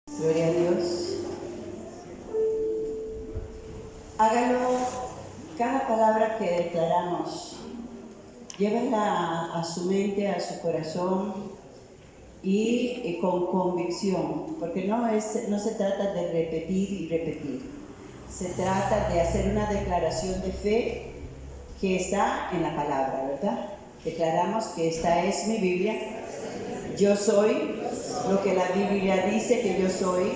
Gloria a Dios. Hágalo, cada palabra que declaramos, llévala a su mente, a su corazón y con convicción, porque no se trata de repetir y repetir. Se trata de hacer una declaración de fe que está en la palabra, ¿verdad? Declaramos que esta es mi Biblia. Yo soy lo que la Biblia dice que yo soy.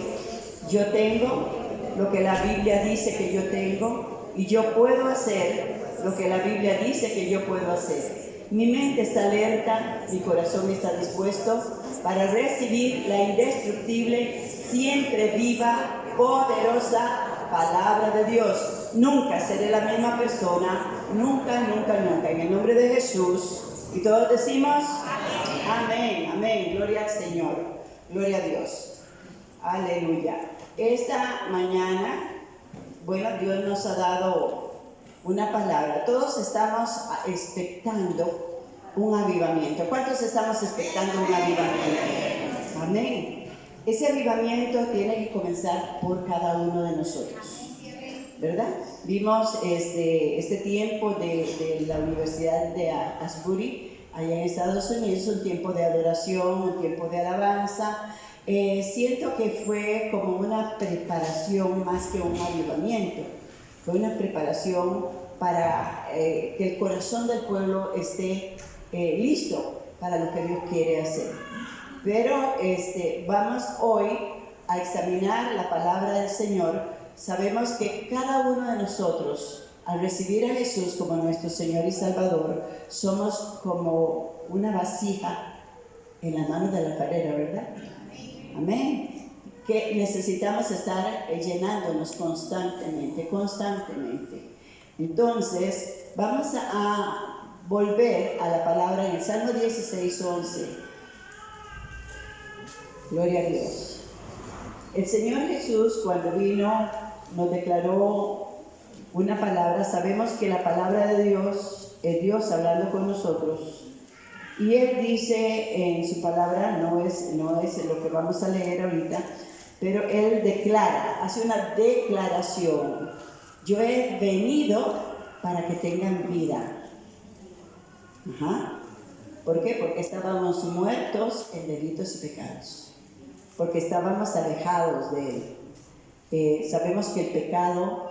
Yo tengo lo que la Biblia dice que yo tengo. Y yo puedo hacer lo que la Biblia dice que yo puedo hacer. Mi mente está alerta, mi corazón está dispuesto para recibir la indestructible, siempre viva, poderosa palabra de Dios. Nunca seré la misma persona, nunca, nunca, nunca. En el nombre de Jesús. Y todos decimos amén, amén, gloria al Señor, gloria a Dios, aleluya. Esta mañana, bueno, Dios nos ha dado una palabra. Todos estamos expectando un avivamiento. ¿Cuántos estamos expectando un avivamiento? Amén. Ese avivamiento tiene que comenzar por cada uno de nosotros, ¿verdad? Vimos este tiempo de la Universidad de Asbury, allá en Estados Unidos, un tiempo de adoración, un tiempo de alabanza. Siento que fue como una preparación más que un avivamiento. Fue una preparación para que el corazón del pueblo esté listo para lo que Dios quiere hacer. Pero vamos hoy a examinar la palabra del Señor. Sabemos que cada uno de nosotros, al recibir a Jesús como nuestro Señor y Salvador, somos como una vasija en la mano del alfarero, ¿verdad? Amén. Que necesitamos estar llenándonos constantemente. Entonces, vamos a volver a la palabra en el Salmo 16:11. Gloria a Dios. El Señor Jesús, cuando vino, nos declaró una palabra. Sabemos que la palabra de Dios es Dios hablando con nosotros. Y Él dice en su palabra, no es lo que vamos a leer ahorita, pero Él declara, hace una declaración. Yo he venido para que tengan vida. ¿Por qué? Porque estábamos muertos en delitos y pecados. Porque estábamos alejados de Él. Sabemos que el pecado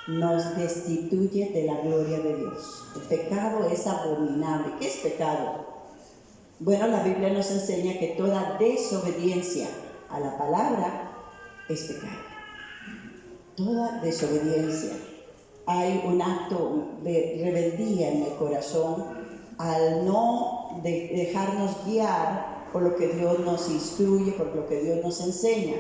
nos destituye de la gloria de Dios. El pecado es abominable. ¿Qué es pecado? Bueno, la Biblia nos enseña que toda desobediencia a la palabra es pecado. Toda desobediencia. Hay un acto de rebeldía en el corazón al no dejarnos guiar por lo que Dios nos instruye, por lo que Dios nos enseña.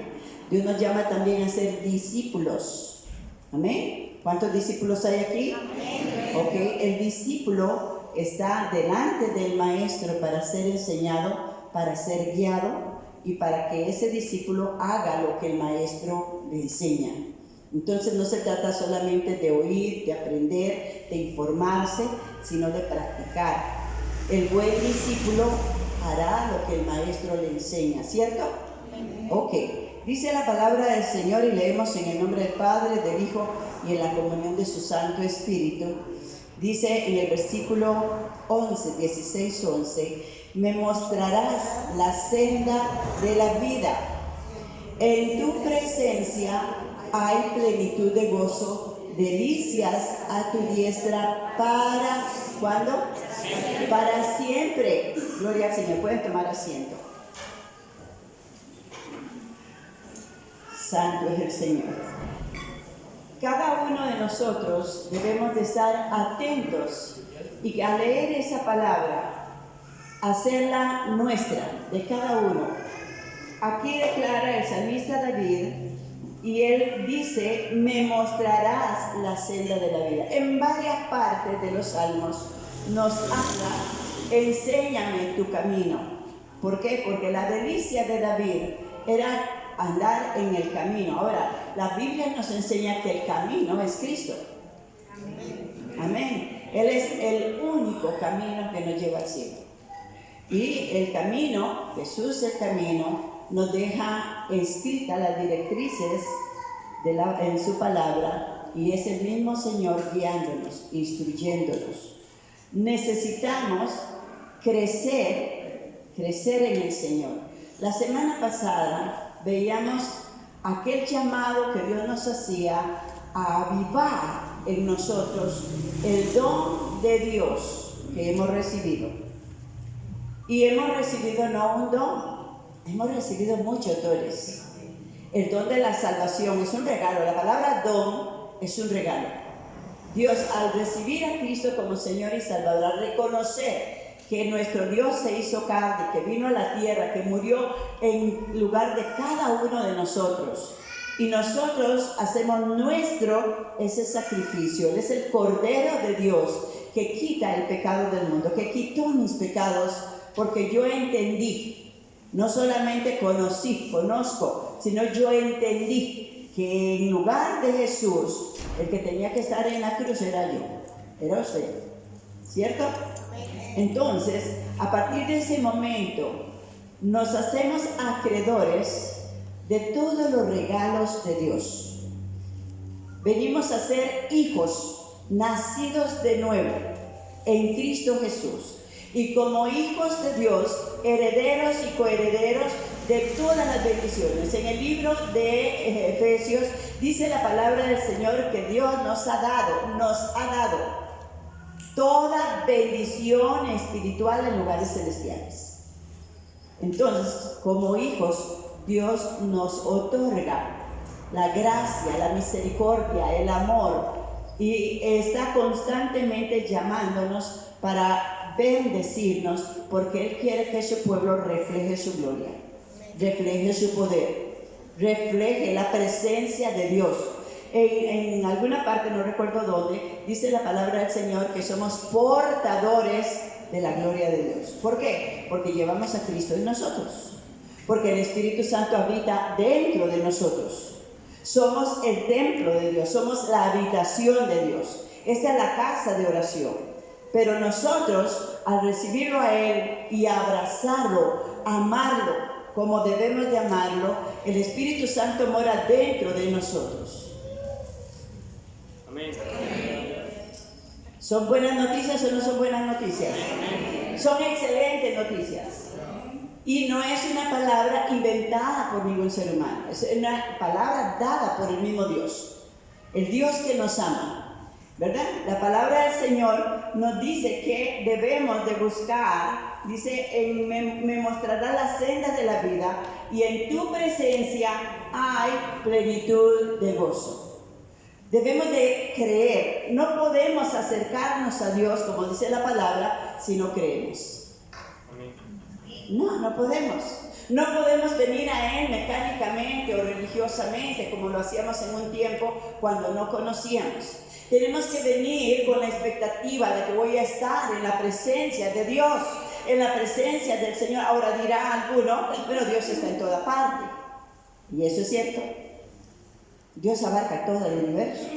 Dios nos llama también a ser discípulos. ¿Amén? ¿Cuántos discípulos hay aquí? Amén. Ok, el discípulo está delante del maestro para ser enseñado, para ser guiado y para que ese discípulo haga lo que el maestro le enseña. Entonces no se trata solamente de oír, de aprender, de informarse, sino de practicar. El buen discípulo hará lo que el maestro le enseña, ¿cierto? Ok, dice la palabra del Señor y leemos en el nombre del Padre, del Hijo y en la comunión de su Santo Espíritu. Dice en el versículo 16:11, me mostrarás la senda de la vida. En tu presencia hay plenitud de gozo, delicias a tu diestra para, ¿cuándo? Para siempre. Gloria al Señor. Pueden tomar asiento. Santo es el Señor. Cada uno de nosotros debemos de estar atentos y al leer esa palabra, hacerla nuestra, de cada uno. Aquí declara el salmista David, y él dice, me mostrarás la senda de la vida. En varias partes de los salmos nos habla, enséñame tu camino. ¿Por qué? Porque la delicia de David era andar en el camino. Ahora, la Biblia nos enseña que el camino es Cristo. Amén. Él es el único camino que nos lleva al cielo. Y el camino, Jesús es el camino, nos deja escritas las directrices en su palabra, y es el mismo Señor guiándonos, instruyéndonos. Necesitamos crecer en el Señor. La semana pasada veíamos aquel llamado que Dios nos hacía a avivar en nosotros el don de Dios que hemos recibido. Y hemos recibido no un don, hemos recibido muchos dones. El don de la salvación es un regalo. La palabra don es un regalo. Dios, al recibir a Cristo como Señor y Salvador, al reconocer que nuestro Dios se hizo carne, que vino a la tierra, que murió en lugar de cada uno de nosotros, y nosotros hacemos nuestro ese sacrificio. Él es el Cordero de Dios que quita el pecado del mundo, que quitó mis pecados, porque yo entendí, no solamente conozco, sino yo entendí que en lugar de Jesús, el que tenía que estar en la cruz era yo, era usted, ¿cierto? Entonces, a partir de ese momento, nos hacemos acreedores de todos los regalos de Dios. Venimos a ser hijos nacidos de nuevo en Cristo Jesús, y como hijos de Dios, herederos y coherederos de todas las bendiciones. En el libro de Efesios dice la palabra del Señor que Dios nos ha dado toda bendición espiritual en lugares celestiales. Entonces, como hijos, Dios nos otorga la gracia, la misericordia, el amor, y está constantemente llamándonos para bendecirnos, porque Él quiere que su pueblo refleje su gloria, refleje su poder, refleje la presencia de Dios. En alguna parte, no recuerdo dónde, dice la palabra del Señor que somos portadores de la gloria de Dios. ¿Por qué? Porque llevamos a Cristo en nosotros, porque el Espíritu Santo habita dentro de nosotros. Somos el templo de Dios, somos la habitación de Dios. Esta es la casa de oración. Pero nosotros, al recibirlo a Él y abrazarlo, amarlo como debemos de amarlo, el Espíritu Santo mora dentro de nosotros. Amén. ¿Son buenas noticias o no son buenas noticias? Son excelentes noticias. Y no es una palabra inventada por ningún ser humano, es una palabra dada por el mismo Dios, el Dios que nos ama, ¿verdad? La palabra del Señor nos dice que debemos de buscar, dice, me mostrará las sendas de la vida, y en tu presencia hay plenitud de gozo. Debemos de creer, no podemos acercarnos a Dios, como dice la palabra, si no creemos. No podemos. No podemos venir a Él mecánicamente o religiosamente, como lo hacíamos en un tiempo cuando no conocíamos. Tenemos que venir con la expectativa de que voy a estar en la presencia de Dios, en la presencia del Señor. Ahora dirá alguno, pero Dios está en toda parte. Y eso es cierto. Dios abarca todo el universo.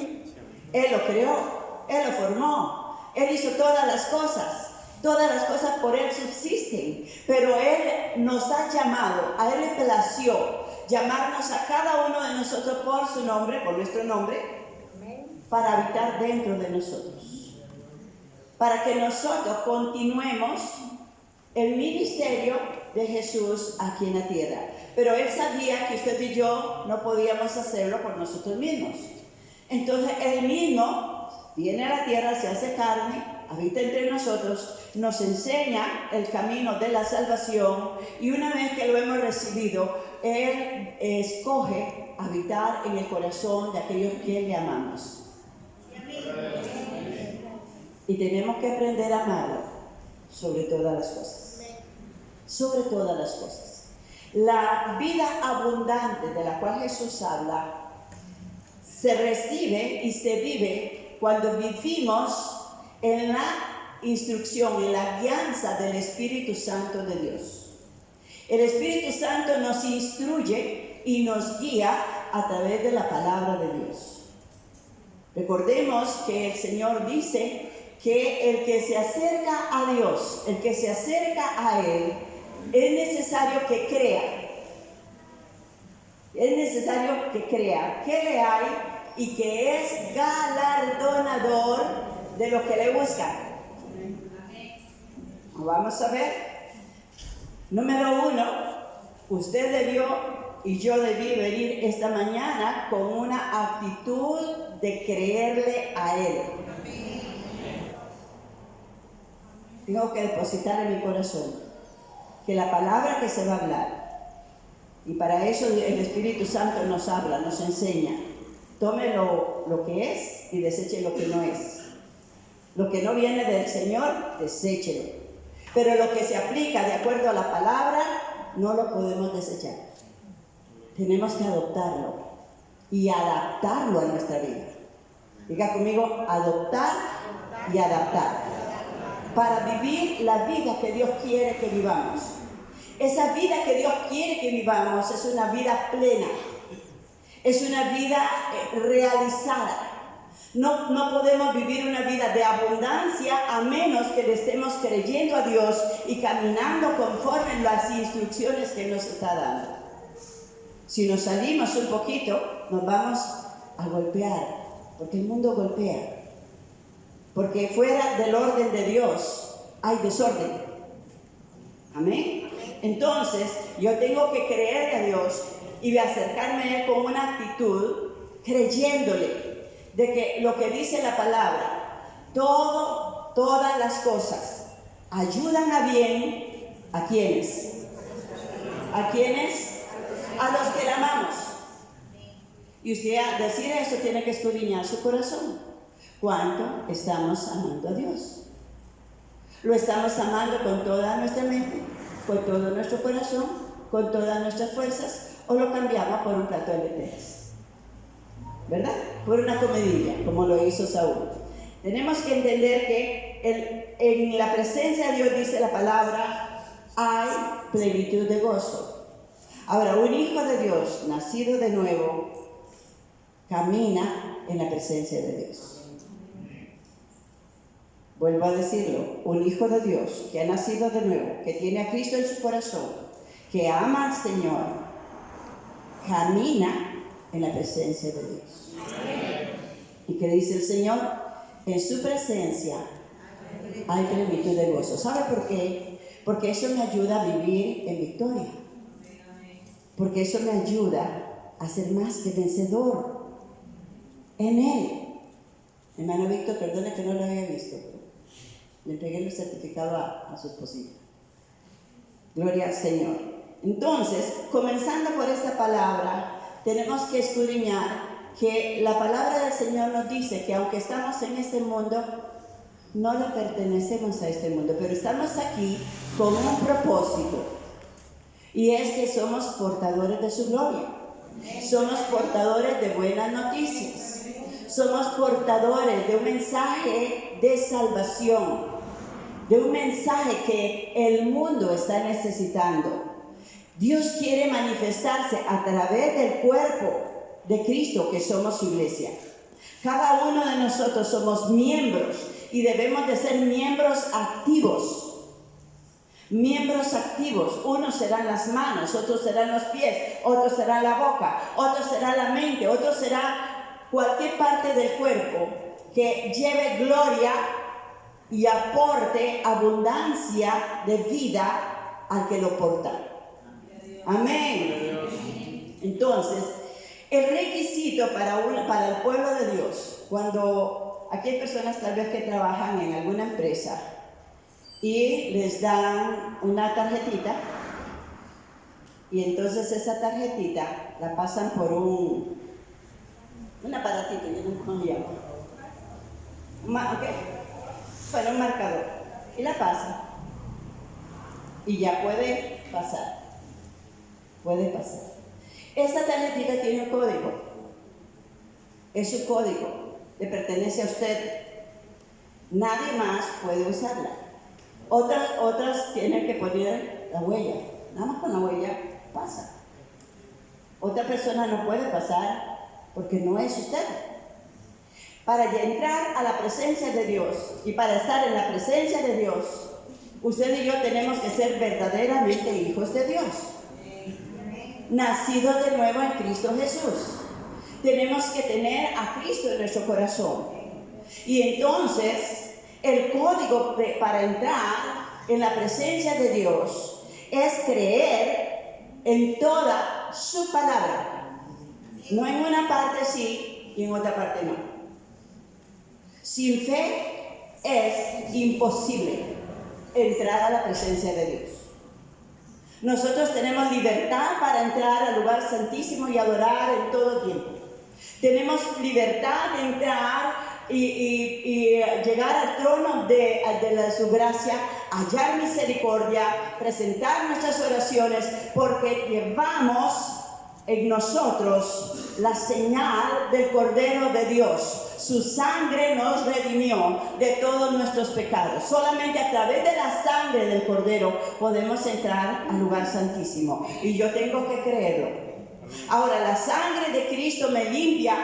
Él lo creó, Él lo formó, Él hizo todas las cosas por Él subsisten, pero Él nos ha llamado, a Él le plació llamarnos a cada uno de nosotros por su nombre, por nuestro nombre, para habitar dentro de nosotros, para que nosotros continuemos el ministerio de Jesús aquí en la tierra. Pero Él sabía que usted y yo no podíamos hacerlo por nosotros mismos. Entonces Él mismo viene a la tierra, se hace carne, habita entre nosotros, nos enseña el camino de la salvación, y una vez que lo hemos recibido, Él escoge habitar en el corazón de aquellos que le amamos. Y tenemos que aprender a amarlo sobre todas las cosas. Sobre todas las cosas. La vida abundante de la cual Jesús habla se recibe y se vive cuando vivimos en la instrucción, en la guianza del Espíritu Santo de Dios. El Espíritu Santo nos instruye y nos guía a través de la palabra de Dios. Recordemos que el Señor dice que el que se acerca a Dios, el que se acerca a Él, es necesario que crea Es necesario que crea que le hay y que es galardonador de lo que le buscan. Vamos a ver. Número 1, usted debió y yo debí venir esta mañana con una actitud de creerle a Él. Tengo que depositar en mi corazón que la palabra que se va a hablar, y para eso el Espíritu Santo nos habla, nos enseña, tome lo que es y deseche lo que no es. Lo que no viene del Señor, deséchelo. Pero lo que se aplica de acuerdo a la palabra, no lo podemos desechar. Tenemos que adoptarlo y adaptarlo a nuestra vida. Diga conmigo, adoptar y adaptar. Para vivir la vida que Dios quiere que vivamos. Esa vida que Dios quiere que vivamos es una vida plena. Es una vida realizada. No podemos vivir una vida de abundancia a menos que le estemos creyendo a Dios y caminando conforme las instrucciones que nos está dando. Si nos salimos un poquito, nos vamos a golpear, porque el mundo golpea. Porque fuera del orden de Dios hay desorden. Amén. Entonces, yo tengo que creerle a Dios y acercarme a Él con una actitud creyéndole de que lo que dice la palabra, todas las cosas ayudan a bien. ¿A quiénes? ¿A quiénes? A los que la amamos. Y usted al decir eso tiene que escudriñar su corazón. ¿Cuánto estamos amando a Dios? ¿Lo estamos amando con toda nuestra mente, con todo nuestro corazón, con todas nuestras fuerzas, o lo cambiamos por un plato de lentejas? ¿Verdad? Por una comidilla, como lo hizo Saúl. Tenemos que entender que en la presencia de Dios, dice la palabra, hay plenitud de gozo. Ahora, un hijo de Dios, nacido de nuevo, camina en la presencia de Dios. Vuelvo a decirlo, un hijo de Dios que ha nacido de nuevo, que tiene a Cristo en su corazón, que ama al Señor, camina en la presencia de Dios. ¿Y qué dice el Señor? En su presencia hay plenitud de gozo. ¿Sabe por qué? Porque eso me ayuda a vivir en victoria. Porque eso me ayuda a ser más que vencedor en Él. Hermano Víctor, perdone que no lo había visto. Le entregué el certificado a su esposita. Gloria al Señor. Entonces, comenzando por esta palabra, tenemos que escudriñar que la palabra del Señor nos dice que aunque estamos en este mundo, no le pertenecemos a este mundo, pero estamos aquí con un propósito, y es que somos portadores de su gloria. Somos portadores de buenas noticias. Somos portadores de un mensaje de salvación, de un mensaje que el mundo está necesitando. Dios quiere manifestarse a través del cuerpo de Cristo, que somos su iglesia. Cada uno de nosotros somos miembros y debemos de ser miembros activos. Miembros activos. Unos serán las manos, otros serán los pies, otros será la boca, otros será la mente, otros será cualquier parte del cuerpo que lleve gloria y aporte abundancia de vida al que lo porta. Amén. Entonces, el requisito para el pueblo de Dios, cuando aquí hay personas tal vez que trabajan en alguna empresa y les dan una tarjetita, y entonces esa tarjetita la pasan por un aparatito, yo no sé cómo llamo, bueno, un marcador, y la pasan y ya puede pasar. Esta tarjetita tiene un código. Es su código. Le pertenece a usted. Nadie más puede usarla. Otras tienen que poner la huella. Nada más con la huella pasa. Otra persona no puede pasar porque no es usted. Para entrar a la presencia de Dios y para estar en la presencia de Dios, usted y yo tenemos que ser verdaderamente hijos de Dios. nacidos de nuevo en Cristo Jesús. Tenemos que tener a Cristo en nuestro corazón. Y entonces, el código para entrar en la presencia de Dios es creer en toda su palabra. No en una parte sí y en otra parte no. Sin fe es imposible entrar a la presencia de Dios. Nosotros tenemos libertad para entrar al lugar santísimo y adorar en todo tiempo. Tenemos libertad de entrar y llegar al trono de su gracia, hallar misericordia, presentar nuestras oraciones, porque llevamos en nosotros la señal del Cordero de Dios. Su sangre nos redimió de todos nuestros pecados. Solamente a través de la sangre del Cordero podemos entrar al lugar santísimo. Y yo tengo que creerlo. Ahora, la sangre de Cristo me limpia.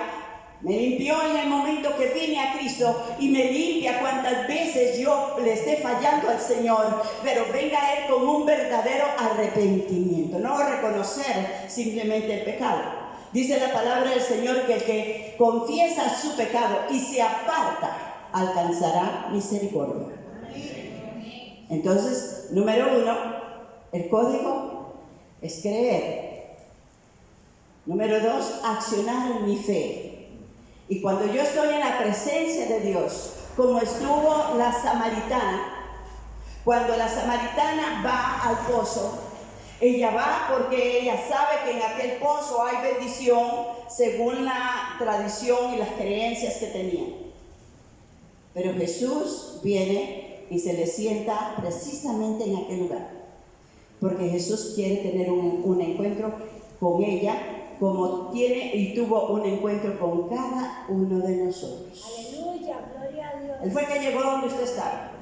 Me limpió en el momento que vine a Cristo y me limpia cuantas veces yo le esté fallando al Señor, pero venga a Él con un verdadero arrepentimiento, no reconocer simplemente el pecado. Dice la palabra del Señor que el que confiesa su pecado y se aparta alcanzará misericordia. Entonces, número 1, el código es creer. Número 2, accionar en mi fe. Y cuando yo estoy en la presencia de Dios, como estuvo la samaritana, cuando la samaritana va al pozo, ella va porque ella sabe que en aquel pozo hay bendición según la tradición y las creencias que tenían. Pero Jesús viene y se le sienta precisamente en aquel lugar, porque Jesús quiere tener un encuentro con ella, como tiene y tuvo un encuentro con cada uno de nosotros. Aleluya, gloria a Dios. Él fue que llegó donde usted estaba.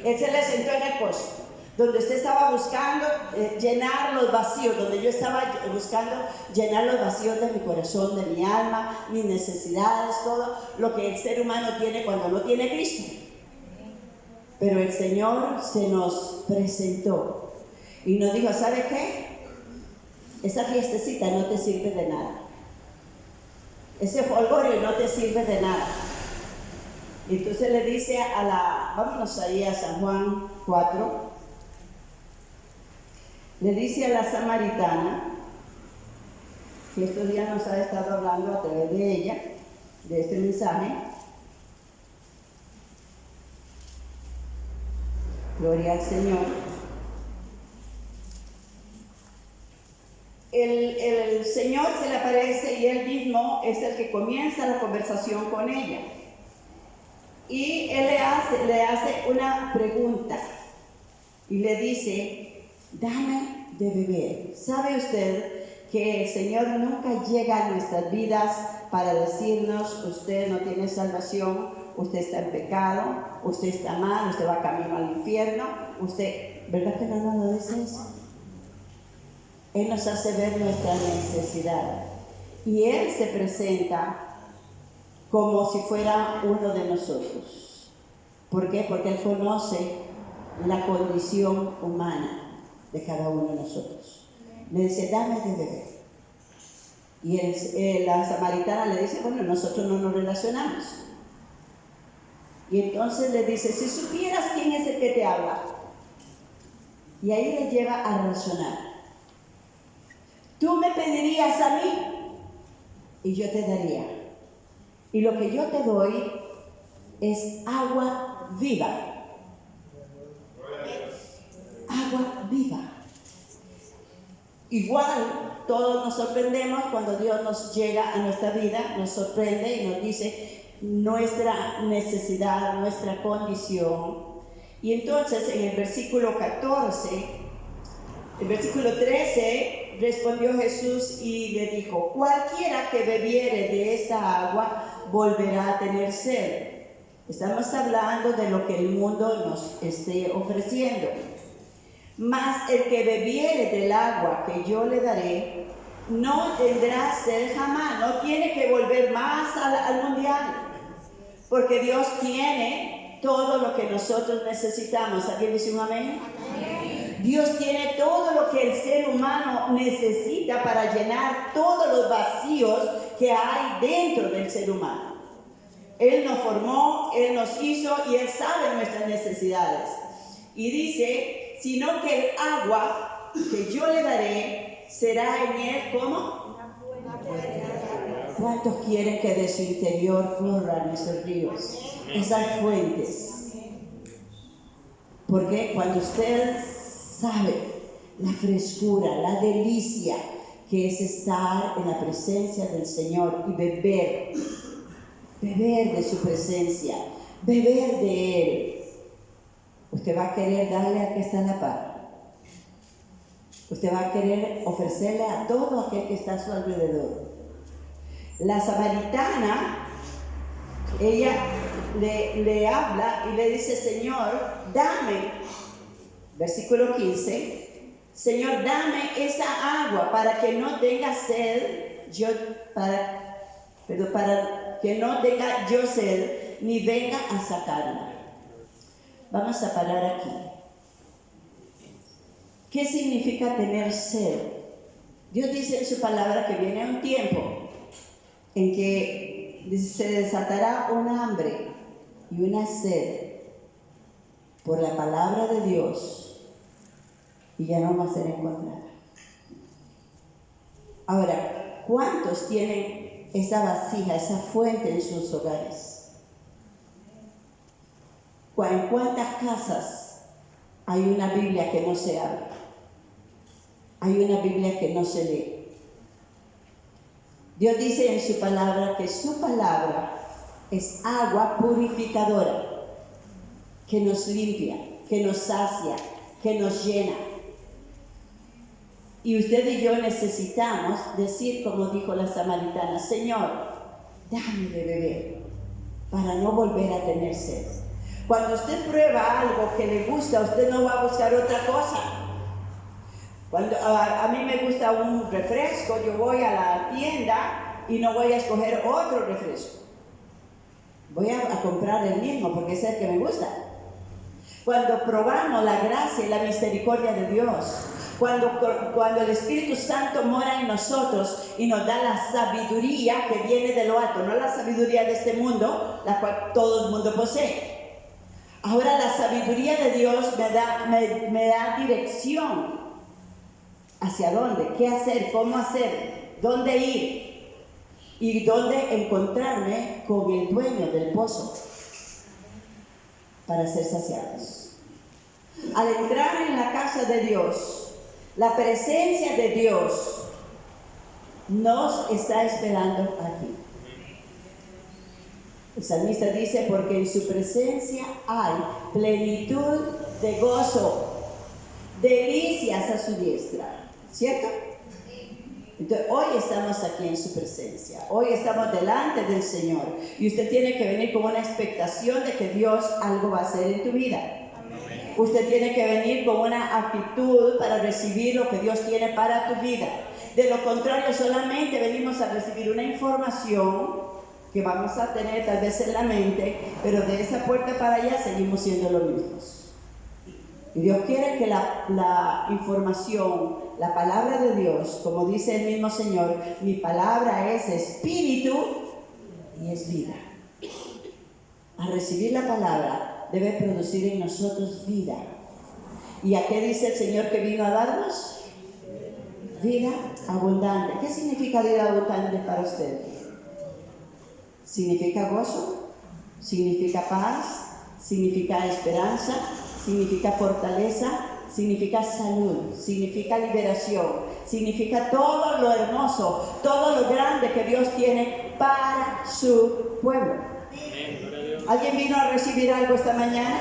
Él se le sentó en el pozo, donde usted estaba buscando llenar los vacíos, donde yo estaba buscando llenar los vacíos de mi corazón, de mi alma, mis necesidades, todo lo que el ser humano tiene cuando no tiene Cristo. Pero el Señor se nos presentó y nos dijo, ¿sabe qué? Esa fiestecita no te sirve de nada. Ese folgorio no te sirve de nada. Y entonces le dice vámonos ahí a San Juan 4, le dice a la samaritana, que estos días nos ha estado hablando a través de ella, de este mensaje, gloria al Señor. El Señor se le aparece y Él mismo es el que comienza la conversación con ella. Y Él le hace una pregunta y le dice, dame de beber. ¿Sabe usted que el Señor nunca llega a nuestras vidas para decirnos, usted no tiene salvación, usted está en pecado, usted está mal, usted va camino al infierno, ¿verdad que no nos dice eso? Él nos hace ver nuestra necesidad y Él se presenta como si fuera uno de nosotros. ¿Por qué? Porque Él conoce la condición humana de cada uno de nosotros. Le dice, dame de beber. Y la samaritana le dice, bueno, nosotros no nos relacionamos. Y entonces le dice, si supieras quién es el que te habla. Y ahí le lleva a razonar. Tú me pedirías a mí y yo te daría. Y lo que yo te doy es agua viva. Agua viva. Igual todos nos sorprendemos cuando Dios nos llega a nuestra vida, nos sorprende y nos dice nuestra necesidad, nuestra condición. Y entonces en el versículo 14, el versículo 13, respondió Jesús y le dijo, cualquiera que bebiere de esta agua volverá a tener sed. Estamos hablando de lo que el mundo nos esté ofreciendo. Mas el que bebiere del agua que yo le daré, no tendrá sed jamás, no tiene que volver más al mundial, porque Dios tiene todo lo que nosotros necesitamos. ¿Alguien dice un amén? Dios tiene todo lo que el ser humano necesita para llenar todos los vacíos que hay dentro del ser humano. Él nos formó, Él nos hizo y Él sabe nuestras necesidades. Y dice, sino que el agua que yo le daré será en él, ¿cómo? ¿Cuántos quieren que de su interior corran esos ríos, esas fuentes? Porque cuando usted sabe la frescura, la delicia que es estar en la presencia del Señor y beber de su presencia, beber de Él, usted va a querer darle al que está a la par. Usted va a querer ofrecerle a todo aquel que está a su alrededor. La samaritana, ella le habla y le dice, Señor, dame, versículo 15, Señor, dame esa agua para que no tenga sed, para que no tenga yo sed, ni venga a sacarla. Vamos a parar aquí. ¿Qué significa tener sed? Dios dice en su palabra que viene un tiempo en que se desatará un hambre y una sed por la palabra de Dios y ya no va a ser encontrada. Ahora, ¿cuántos tienen esa vasija, esa fuente en sus hogares? ¿En cuántas casas hay una Biblia que no se abre? Hay una Biblia que no se lee. Dios dice en su palabra que su palabra es agua purificadora, que nos limpia, que nos sacia, que nos llena. Y usted y yo necesitamos decir, como dijo la samaritana, Señor, dame de beber para no volver a tener sed. Cuando usted prueba algo que le gusta, usted no va a buscar otra cosa. Cuando a mí me gusta un refresco, yo voy a la tienda y no voy a escoger otro refresco. Voy a comprar el mismo porque es el que me gusta. Cuando probamos la gracia y la misericordia de Dios, cuando el Espíritu Santo mora en nosotros y nos da la sabiduría que viene de lo alto, no la sabiduría de este mundo, la cual todo el mundo posee. Ahora la sabiduría de Dios me da dirección. ¿Hacia dónde? ¿Qué hacer? ¿Cómo hacer? ¿Dónde ir? ¿Y dónde encontrarme con el dueño del pozo para ser saciados? Al entrar en la casa de Dios, la presencia de Dios nos está esperando aquí. El salmista dice, porque en su presencia hay plenitud de gozo, delicias a su diestra. ¿Cierto? Entonces, hoy estamos aquí en su presencia. Hoy estamos delante del Señor. Y usted tiene que venir con una expectación de que Dios algo va a hacer en tu vida. Amén. Usted tiene que venir con una actitud para recibir lo que Dios tiene para tu vida. De lo contrario, solamente venimos a recibir una información que vamos a tener tal vez en la mente, pero de esa puerta para allá seguimos siendo los mismos. Y Dios quiere que la información, la palabra de Dios, como dice el mismo Señor, mi palabra es espíritu y es vida. Al recibir la palabra debe producir en nosotros vida. ¿Y a qué dice el Señor que vino a darnos? Vida abundante. ¿Qué significa vida abundante para usted? ¿Significa gozo? ¿Significa paz? ¿Significa esperanza? Significa fortaleza, significa salud, significa liberación, significa todo lo hermoso, todo lo grande que Dios tiene para su pueblo. ¿Alguien vino a recibir algo esta mañana?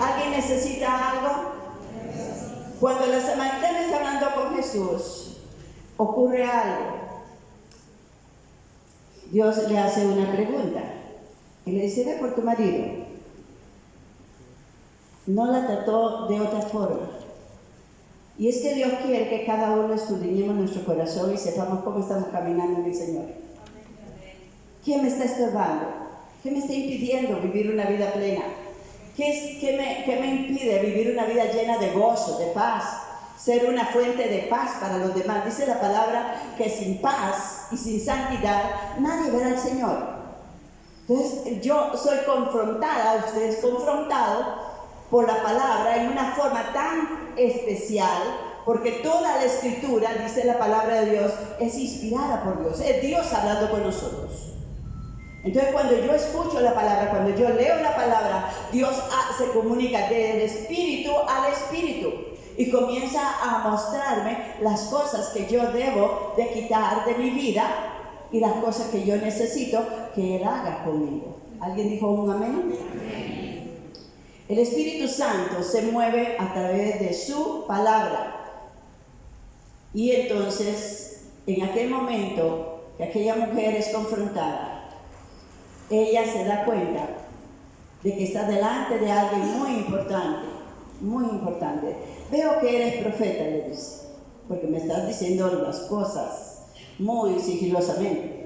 ¿Alguien necesita algo? Cuando la samaritana está hablando con Jesús, ocurre algo. Dios le hace una pregunta y le dice, ve por tu marido. No la trató de otra forma. Y es que Dios quiere que cada uno escudriñemos nuestro corazón y sepamos cómo estamos caminando en el Señor. ¿Quién me está estorbando? ¿Qué me está impidiendo vivir una vida plena? ¿Qué me impide vivir una vida llena de gozo, de paz? Ser una fuente de paz para los demás. Dice la palabra que sin paz y sin santidad nadie verá al Señor. Entonces yo soy confrontada, usted es confrontado por la palabra en una forma tan especial, porque toda la escritura, dice la palabra de Dios, es inspirada por Dios, es Dios hablando con nosotros. Entonces cuando yo escucho la palabra, cuando yo leo la palabra, Dios se comunica del espíritu al espíritu y comienza a mostrarme las cosas que yo debo de quitar de mi vida y las cosas que yo necesito que Él haga conmigo. ¿Alguien dijo un amén? El Espíritu Santo se mueve a través de su palabra. Y entonces, en aquel momento que aquella mujer es confrontada, ella se da cuenta de que está delante de alguien muy importante, muy importante. Veo que eres profeta, le dice, porque me estás diciendo las cosas muy sigilosamente.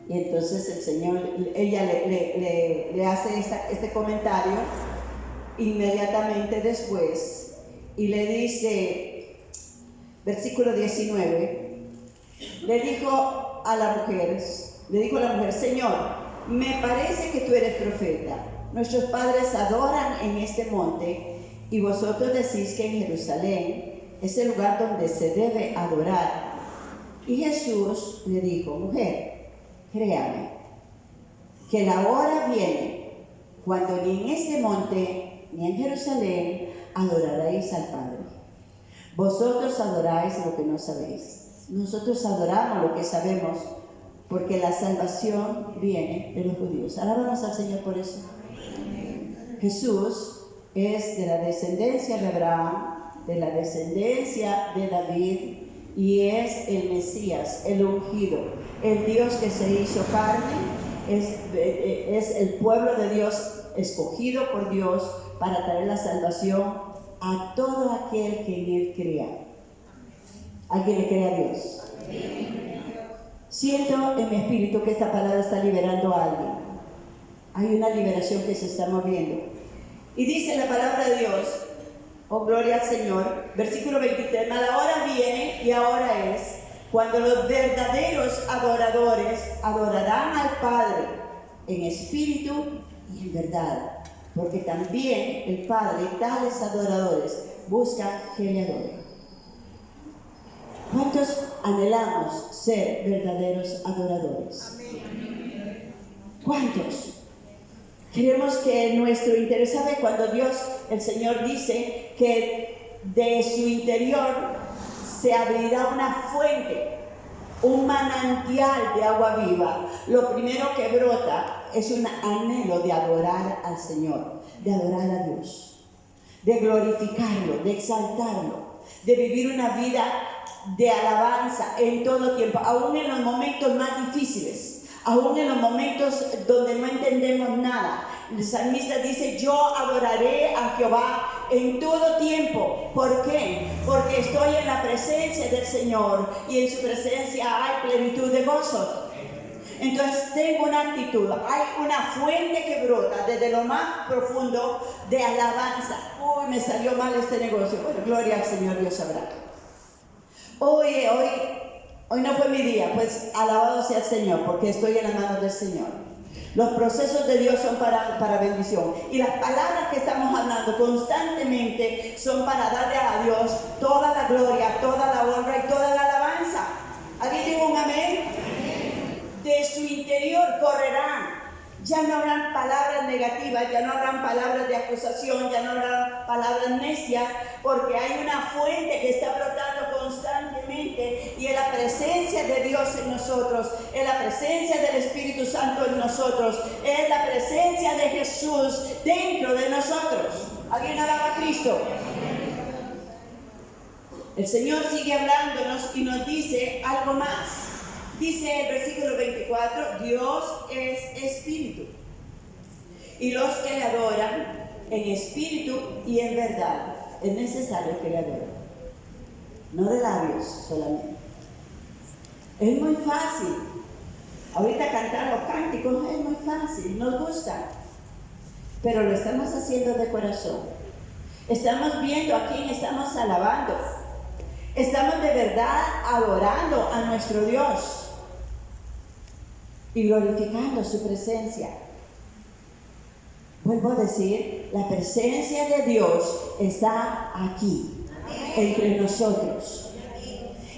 Y entonces el Señor, ella le hace este comentario inmediatamente después y le dice, versículo 19, le dijo a la mujer, Señor, me parece que tú eres profeta. Nuestros padres adoran en este monte y vosotros decís que en Jerusalén es el lugar donde se debe adorar. Y Jesús le dijo, mujer, créame, que la hora viene cuando ni en este monte ni en Jerusalén adoraréis al Padre. Vosotros adoráis lo que no sabéis. Nosotros adoramos lo que sabemos, porque la salvación viene de los judíos. Alabamos al Señor por eso. Jesús es de la descendencia de Abraham, de la descendencia de David, y es el Mesías, el ungido, el Dios que se hizo carne, es el pueblo de Dios escogido por Dios para traer la salvación a todo aquel que en Él crea. ¿Alguien le cree a Dios? Siento en mi espíritu que esta palabra está liberando a alguien. Hay una liberación que se está moviendo. Y dice la palabra de Dios, oh gloria al Señor, versículo 23, mas la hora viene y ahora es, cuando los verdaderos adoradores adorarán al Padre en espíritu y en verdad, porque también el Padre, tales adoradores, busca que le adoren. ¿Cuántos anhelamos ser verdaderos adoradores? ¿Cuántos? Queremos que nuestro interés, ¿sabe? Cuando Dios, el Señor dice que de su interior se abrirá una fuente, un manantial de agua viva, lo primero que brota es un anhelo de adorar al Señor, de adorar a Dios, de glorificarlo, de exaltarlo, de vivir una vida de alabanza en todo tiempo, aún en los momentos más difíciles. Aún en los momentos donde no entendemos nada. El salmista dice, yo adoraré a Jehová en todo tiempo. ¿Por qué? Porque estoy en la presencia del Señor y en su presencia hay plenitud de gozo. Entonces tengo una actitud, hay una fuente que brota desde lo más profundo de alabanza. Uy, me salió mal este negocio. Bueno, gloria al Señor, Dios sabrá. Hoy no fue mi día, pues alabado sea el Señor, porque estoy en las manos del Señor. Los procesos de Dios son para bendición. Y las palabras que estamos hablando constantemente son para darle a Dios toda la gloria, toda la honra y toda la alabanza. ¿Alguien dijo un amén? De su interior correrán. Ya no habrán palabras negativas, ya no habrán palabras de acusación, ya no habrán palabras necias, porque hay una fuente que está brotando constantemente y es la presencia de Dios en nosotros, es la presencia del Espíritu Santo en nosotros, es la presencia de Jesús dentro de nosotros. ¿Alguien alaba a Cristo? El Señor sigue hablándonos y nos dice algo más. Dice el versículo 24, Dios es espíritu, y los que le adoran en espíritu y en verdad, es necesario que le adoren, no de labios solamente. Es muy fácil Ahorita cantar los cánticos es muy fácil, nos gusta, pero lo estamos haciendo de corazón. Estamos viendo a quién estamos alabando. Estamos de verdad adorando a nuestro Dios y glorificando su presencia. Vuelvo a decir, la presencia de Dios está aquí, entre nosotros.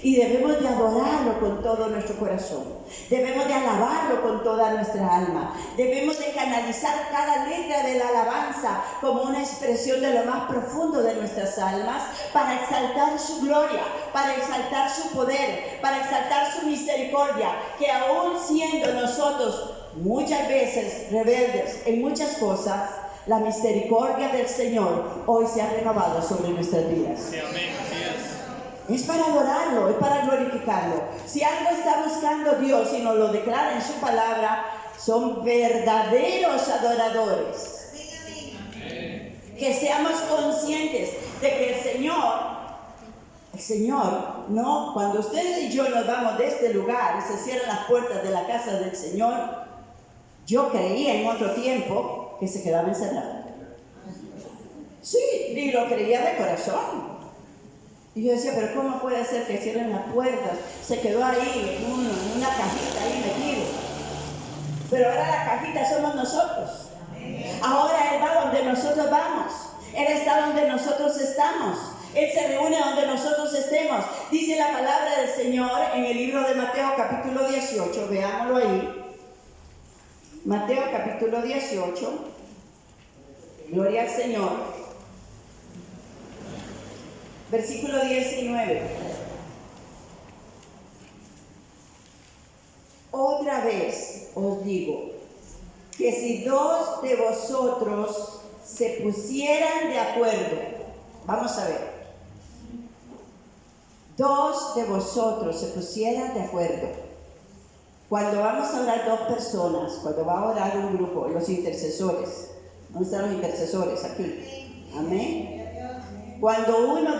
Y debemos de adorarlo con todo nuestro corazón. Debemos de alabarlo con toda nuestra alma. Debemos de canalizar cada letra de la alabanza como una expresión de lo más profundo de nuestras almas para exaltar su gloria, para exaltar su poder, para exaltar su misericordia, que aún siendo nosotros muchas veces rebeldes en muchas cosas, la misericordia del Señor hoy se ha renovado sobre nuestras vidas. Sí, amén. Así es. Es para adorarlo, es para glorificarlo. Si algo está buscando Dios y nos lo declara en su palabra, son verdaderos adoradores. Que seamos conscientes de que el Señor, no, cuando ustedes y yo nos vamos de este lugar y se cierran las puertas de la casa del Señor, yo creía en otro tiempo que se quedaba encerrado. Sí, y lo creía de corazón. Y yo decía, pero ¿cómo puede ser que cierren las puertas? Se quedó ahí en una cajita ahí metido. Pero ahora la cajita somos nosotros. Ahora Él va donde nosotros vamos. Él está donde nosotros estamos. Él se reúne donde nosotros estemos. Dice la palabra del Señor en el libro de Mateo capítulo 18. Veámoslo ahí. Mateo capítulo 18. Gloria al Señor. Versículo 19. Otra vez os digo que si dos de vosotros se pusieran de acuerdo, vamos a ver, dos de vosotros se pusieran de acuerdo, cuando vamos a orar dos personas, cuando va a orar un grupo, los intercesores, ¿dónde están los intercesores? Aquí, amén. Cuando uno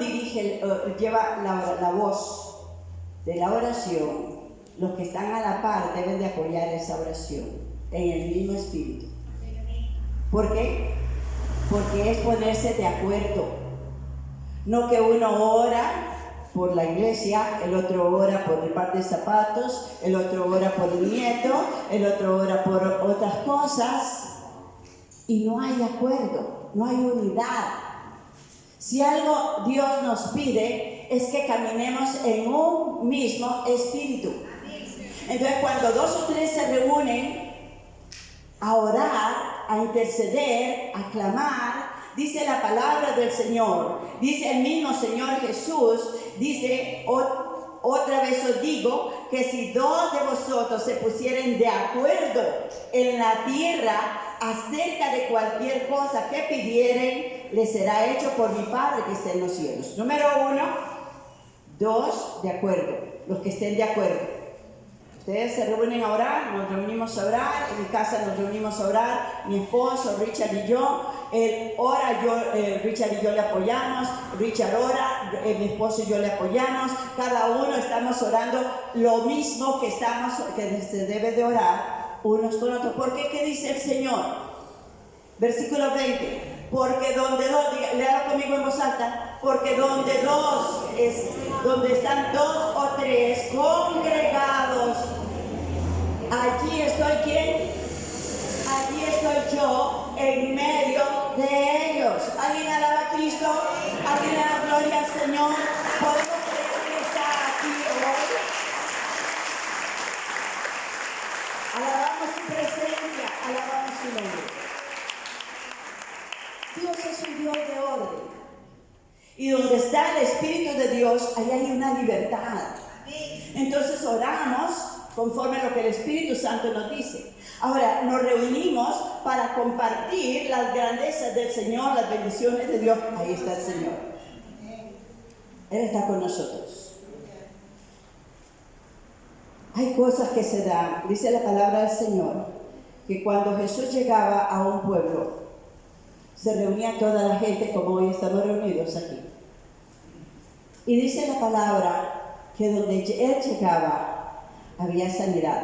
lleva la voz de la oración, los que están a la par deben de apoyar esa oración en el mismo espíritu. ¿Por qué? Porque es ponerse de acuerdo. No que uno ora por la iglesia, el otro ora por el par de zapatos, el otro ora por el nieto, el otro ora por otras cosas, y no hay acuerdo, no hay unidad. Si algo Dios nos pide es que caminemos en un mismo espíritu. Entonces, cuando dos o tres se reúnen a orar, a interceder, a clamar, dice la palabra del Señor, dice el mismo Señor Jesús, dice, otra vez os digo, que si dos de vosotros se pusieren de acuerdo en la tierra acerca de cualquier cosa que pidieren, les será hecho por mi Padre que está en los cielos. Número 1, dos, de acuerdo, los que estén de acuerdo. Ustedes se reúnen a orar, nos reunimos a orar, en mi casa nos reunimos a orar, mi esposo, Richard y yo, él ora, Richard y yo le apoyamos, Richard ora, mi esposo y yo le apoyamos, cada uno estamos orando lo mismo que se debe de orar unos con otros. ¿Por qué? ¿Qué dice el Señor? Versículo 20, porque donde dos, léalo conmigo en voz alta, porque donde están dos o tres congregados, allí estoy ¿quién? Allí estoy yo en medio de ellos. ¿Alguien alaba a Cristo? ¿Alguien le da gloria al Señor? ¿Podemos creer que está aquí hoy? Alabamos su presencia, alabamos su nombre. Dios es un Dios de orden. Y donde está el Espíritu de Dios, ahí hay una libertad. Entonces oramos conforme a lo que el Espíritu Santo nos dice. Ahora, nos reunimos para compartir las grandezas del Señor, las bendiciones de Dios. Ahí está el Señor. Él está con nosotros. Hay cosas que se dan. Dice la palabra del Señor, que cuando Jesús llegaba a un pueblo, se reunía toda la gente como hoy estamos reunidos aquí. Y dice la palabra que donde Él llegaba había sanidad.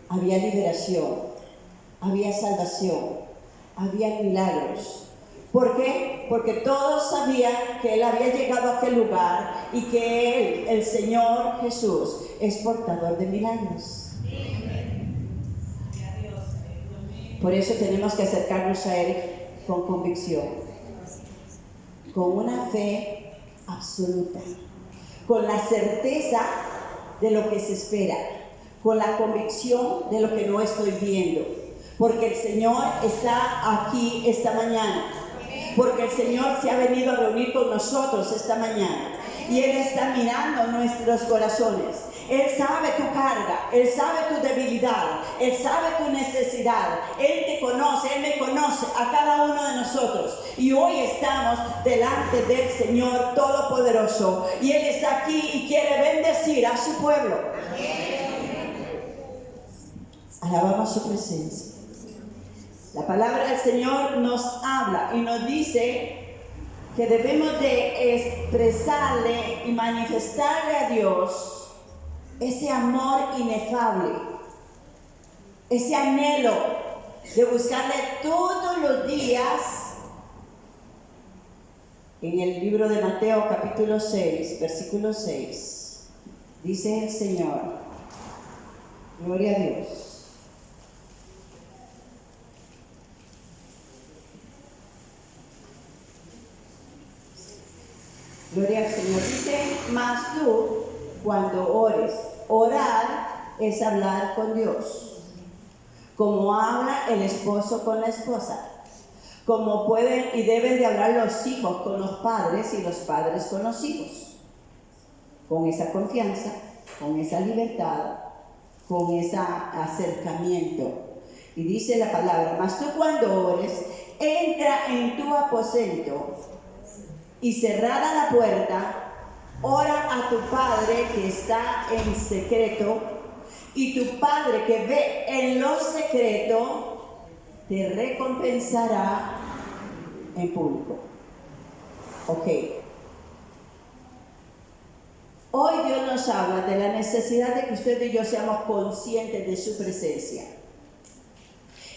había liberación, había salvación, había milagros. ¿Por qué? Porque todos sabían que Él había llegado a aquel lugar y que Él, el Señor Jesús, es portador de milagros. Por eso tenemos que acercarnos a Él con convicción, con una fe absoluta, con la certeza de lo que se espera, con la convicción de lo que no estoy viendo, porque el Señor está aquí esta mañana, porque el Señor se ha venido a reunir con nosotros esta mañana y Él está mirando nuestros corazones. Él sabe tu carga, Él sabe tu debilidad, Él sabe tu necesidad, Él te conoce, Él me conoce a cada uno de nosotros. Y hoy estamos delante del Señor Todopoderoso y Él está aquí y quiere bendecir a su pueblo. Alabamos su presencia. La palabra del Señor nos habla y nos dice que debemos de expresarle y manifestarle a Dios ese amor inefable, ese anhelo de buscarle todos los días. En el libro de Mateo capítulo 6, versículo 6, dice el Señor, gloria a Dios. Gloria al Señor. Dice, mas tú, cuando ores, orar es hablar con Dios, como habla el esposo con la esposa, como pueden y deben de hablar los hijos con los padres y los padres con los hijos, con esa confianza, con esa libertad, con ese acercamiento. Y dice la palabra, mas tú cuando ores, entra en tu aposento y cerrada la puerta, ora a tu Padre que está en secreto, y tu Padre que ve en lo secreto te recompensará en público. Ok. Hoy Dios nos habla de la necesidad de que usted y yo seamos conscientes de su presencia.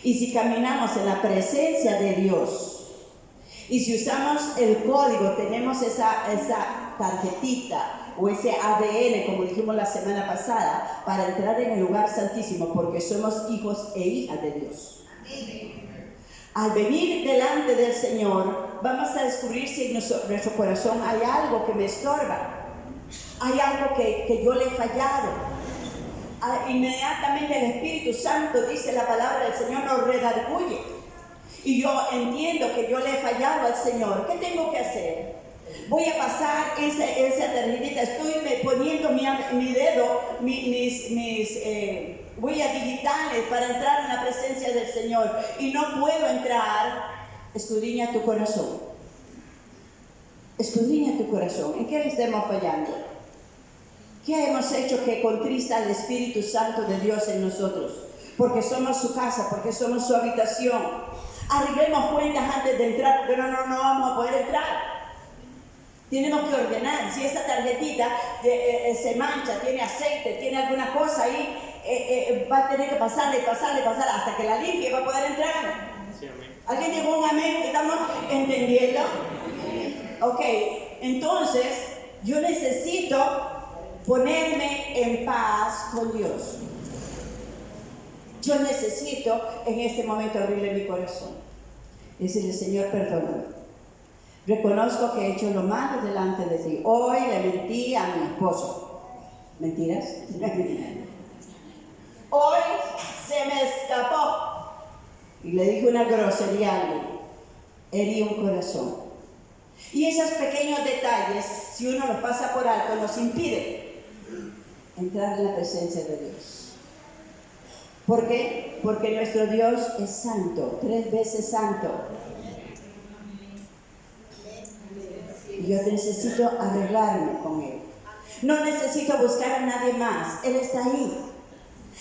Y si caminamos en la presencia de Dios, y si usamos el código, tenemos esa tarjetita o ese ADN, como dijimos la semana pasada, para entrar en el lugar santísimo, porque somos hijos e hijas de Dios. Al venir delante del Señor, vamos a descubrir si en nuestro corazón hay algo que me estorba, hay algo que yo le he fallado. Inmediatamente el Espíritu Santo, dice la palabra del Señor, nos redarguye. Y yo entiendo que yo le he fallado al Señor. ¿Qué tengo que hacer? Voy a pasar esa tarjetita. Estoy poniendo mi dedo, mis huellas digitales para entrar en la presencia del Señor. Y no puedo entrar. Escudriña tu corazón. Escudriña tu corazón. ¿En qué le estamos fallando? ¿Qué hemos hecho que contrista al Espíritu Santo de Dios en nosotros? Porque somos su casa, porque somos su habitación. Arreglemos cuentas antes de entrar, porque no vamos a poder entrar. Tenemos que ordenar. Si esa tarjetita se mancha, tiene aceite, tiene alguna cosa ahí, va a tener que pasarle hasta que la limpie para poder entrar. Sí, ¿alguien dijo un amén? ¿Estamos entendiendo? Ok, entonces yo necesito ponerme en paz con Dios. Yo necesito en este momento abrirle mi corazón. Decirle, Señor, perdóname. Reconozco que he hecho lo malo delante de ti. Hoy le mentí a mi esposo. ¿Mentiras? Hoy se me escapó y le dije una grosería a alguien. Herí un corazón. Y esos pequeños detalles, si uno los pasa por alto, nos impide entrar en la presencia de Dios. ¿Por qué? Porque nuestro Dios es santo, 3 veces santo. Y yo necesito arreglarme con Él. No necesito buscar a nadie más. Él está ahí.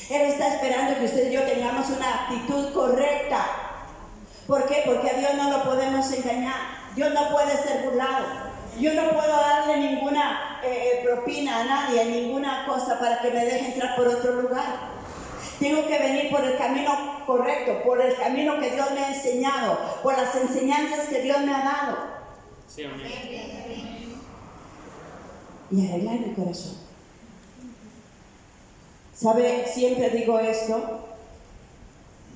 Él está esperando que usted y yo tengamos una actitud correcta. ¿Por qué? Porque a Dios no lo podemos engañar. Dios no puede ser burlado. Yo no puedo darle ninguna propina a nadie, ninguna cosa para que me deje entrar por otro lugar. Tengo que venir por el camino correcto, por el camino que Dios me ha enseñado, por las enseñanzas que Dios me ha dado. Sí, amén. Y arreglar mi corazón. ¿Sabe? Siempre digo esto.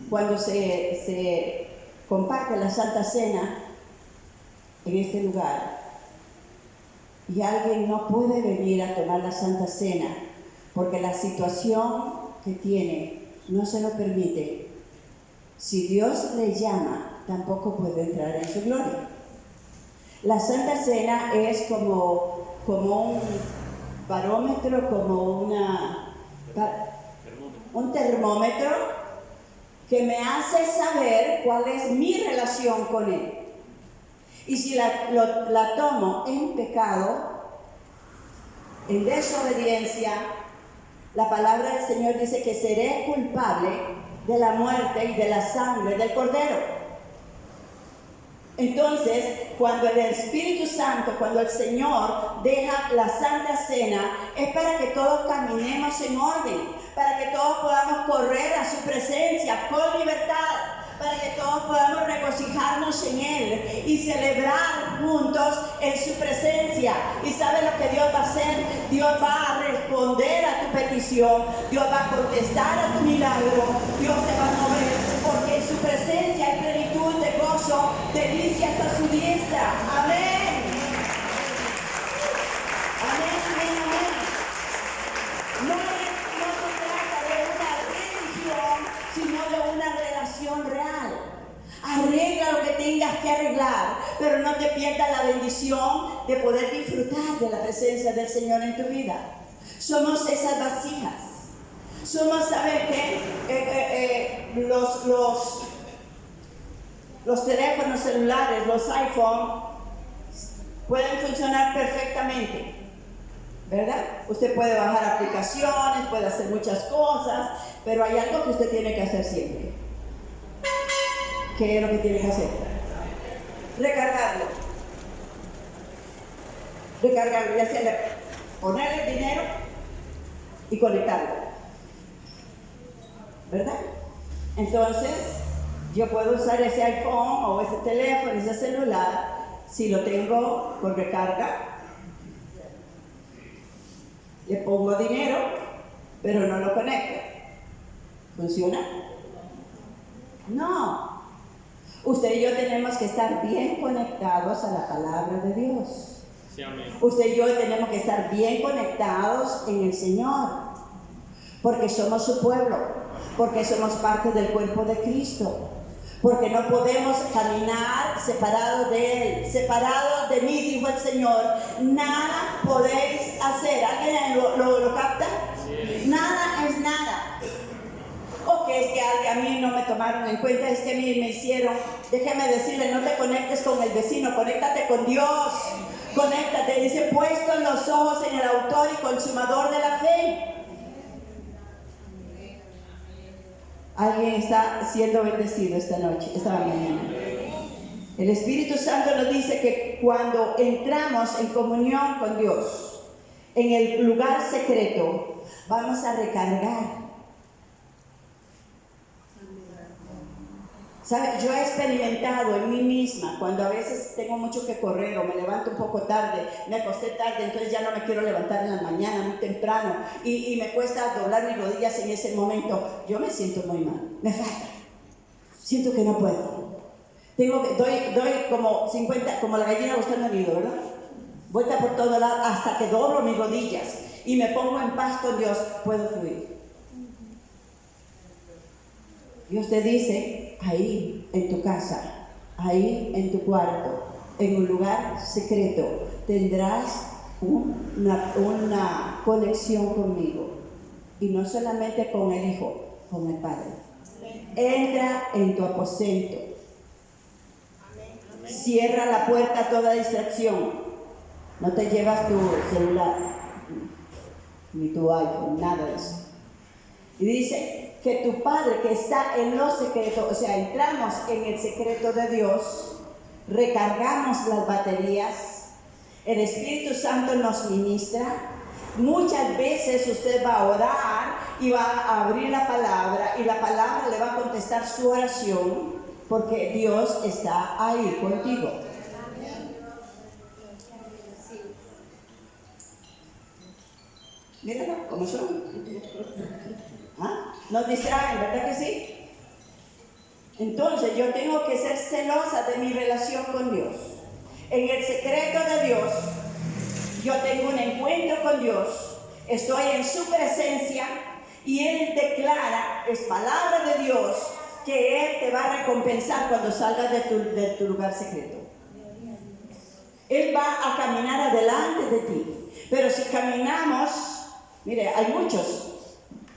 Cuando se comparte la Santa Cena en este lugar y alguien no puede venir a tomar la Santa Cena porque la situación que tiene no se lo permite, si Dios le llama, tampoco puede entrar en su gloria. La Santa Cena es como un barómetro, como un termómetro que me hace saber cuál es mi relación con Él. Y si la tomo en pecado, en desobediencia, la palabra del Señor dice que seré culpable de la muerte y de la sangre del Cordero. Entonces, cuando el Espíritu Santo, cuando el Señor deja la Santa Cena, es para que todos caminemos en orden, para que todos podamos correr a su presencia con libertad, para que todos podamos regocijarnos en Él y celebrar juntos en su presencia. ¿Y sabe lo que Dios va a hacer? Dios va a responder a tu petición, Dios va a contestar a tu milagro, Dios se va a mover, porque en su presencia hay plenitud de gozo, delicias a su diestra. Amén. Amén, amén, amén. No se trata de una religión, sino de una relación real. Arregla lo que tengas que arreglar, pero no te pierdas la bendición de poder disfrutar de la presencia del Señor en tu vida. Somos esas vasijas. Somos, ¿sabes qué? Los teléfonos celulares, los iPhone, pueden funcionar perfectamente, ¿verdad? Usted puede bajar aplicaciones, puede hacer muchas cosas, pero hay algo que usted tiene que hacer siempre. ¿Qué es lo que tiene que hacer? Recargarlo. Recargarlo, ya sea ponerle dinero y conectarlo, ¿verdad? Entonces, yo puedo usar ese iPhone o ese teléfono, ese celular, si lo tengo con recarga, le pongo dinero, pero no lo conecto. ¿Funciona? No. Usted y yo tenemos que estar bien conectados a la palabra de Dios. Sí, amén. Usted y yo tenemos que estar bien conectados en el Señor, porque somos su pueblo, porque somos parte del cuerpo de Cristo, porque no podemos caminar separados de Él. Separados de mí, dijo el Señor, nada podéis hacer. ¿Alguien lo capta? Sí. Nada es nada. O que es que a mí no me tomaron en cuenta, es que a mí me hicieron. Déjeme decirle, no te conectes con el vecino, conéctate con Dios. Conéctate, dice, puesto los ojos en el autor y consumador de la fe. Alguien está siendo bendecido esta noche, esta mañana. El Espíritu Santo nos dice que cuando entramos en comunión con Dios, en el lugar secreto, vamos a recargar. ¿Sabe? Yo he experimentado en mí misma, cuando a veces tengo mucho que correr o me levanto un poco tarde, me acosté tarde, entonces ya no me quiero levantar en la mañana muy temprano y me cuesta doblar mis rodillas en ese momento. Yo me siento muy mal, me falta, siento que no puedo. Doy como 50, como la gallina buscando el nido, ¿verdad? Vuelta por todo lado hasta que doblo mis rodillas y me pongo en paz con Dios, puedo fluir. Dios te dice, ahí en tu casa, ahí en tu cuarto, en un lugar secreto, tendrás una conexión conmigo. Y no solamente con el Hijo, con el Padre. Entra en tu aposento. Cierra la puerta a toda distracción. No te llevas tu celular, ni tu iPhone, nada de eso. Y dice que tu Padre que está en lo secreto, o sea, entramos en el secreto de Dios, recargamos las baterías, el Espíritu Santo nos ministra. Muchas veces usted va a orar y va a abrir la palabra y la palabra le va a contestar su oración porque Dios está ahí contigo. Míralo, ¿cómo son? ¿Ah? Nos distraen, ¿verdad que sí? Entonces yo tengo que ser celosa de mi relación con Dios. En el secreto de Dios, yo tengo un encuentro con Dios, estoy en su presencia y Él declara, es palabra de Dios, que Él te va a recompensar cuando salgas de tu lugar secreto. Él va a caminar adelante de ti. Pero si caminamos, mire, hay muchos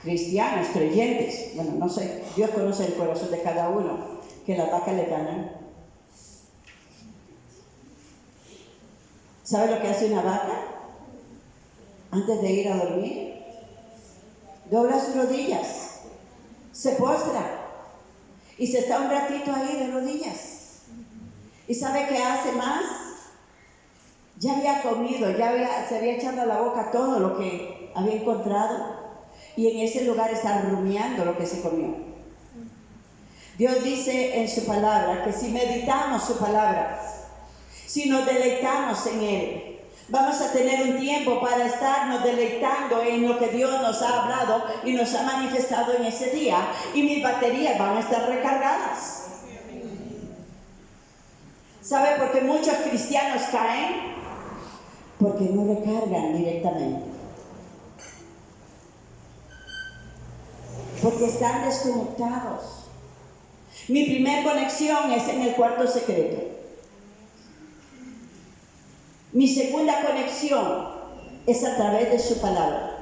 cristianos, creyentes, bueno, no sé, Dios conoce el corazón de cada uno, que las vacas le ganan. ¿Sabe lo que hace una vaca? Antes de ir a dormir, dobla sus rodillas, se postra y se está un ratito ahí de rodillas. ¿Y sabe qué hace más? Ya había comido, se había echado a la boca todo lo que había encontrado y en ese lugar está rumiando lo que se comió. Dios dice en su palabra que si meditamos su palabra, si nos deleitamos en Él, vamos a tener un tiempo para estarnos deleitando en lo que Dios nos ha hablado y nos ha manifestado en ese día, y mis baterías van a estar recargadas. ¿Sabe por qué muchos cristianos caen? Porque no recargan directamente. Porque están desconectados. Mi primer conexión es en el cuarto secreto. Mi segunda conexión es a través de su palabra.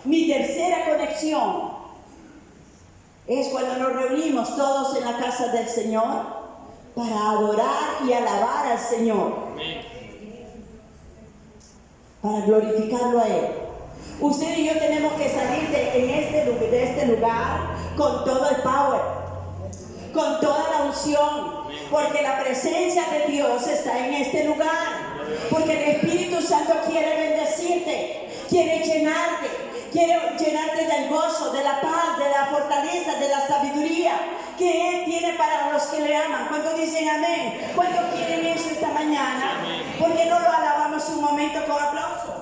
Mi tercera conexión es cuando nos reunimos todos en la casa del Señor para adorar y alabar al Señor, para glorificarlo a Él. Usted y yo tenemos que salir de este lugar con todo el power, con toda la unción, porque la presencia de Dios está en este lugar, porque el Espíritu Santo quiere bendecirte, quiere llenarte del gozo, de la paz, de la fortaleza, de la sabiduría que Él tiene para los que le aman. ¿Cuántos dicen amén? ¿Cuántos quieren eso esta mañana? ¿Por qué no lo alabamos un momento con aplauso?